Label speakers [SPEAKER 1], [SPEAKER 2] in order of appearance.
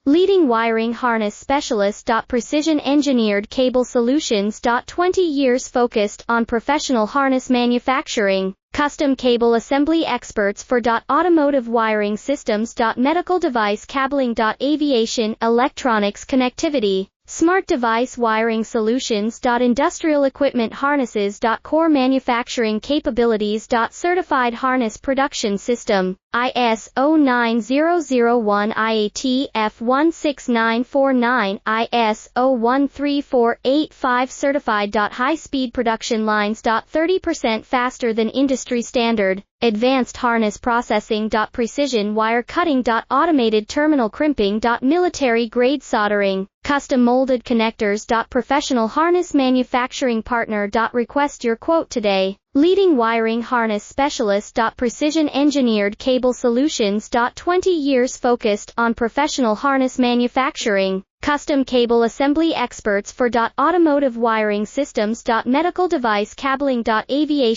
[SPEAKER 1] Leading wiring harness specialist. Precision engineered cable solutions. 20 years focused on professional harness manufacturing, custom cable assembly experts for automotive wiring systems. Medical device cabling. Aviation, electronics connectivity, smart device wiring solutions. Industrial equipment harnesses. Core manufacturing capabilities. Certified harness production system, ISO 9001 IAT F16949, ISO 13485 certified. High-speed production lines. 30% faster than industry standard, advanced harness processing. Precision wire cutting. Automated terminal crimping. Military-grade soldering, custom molded connectors. Professional harness manufacturing partner. Request your quote today. Leading wiring harness specialist. Precision engineered cable solutions. 20 years focused on professional harness manufacturing, custom cable assembly experts for automotive wiring systems. Medical device cabling. Aviation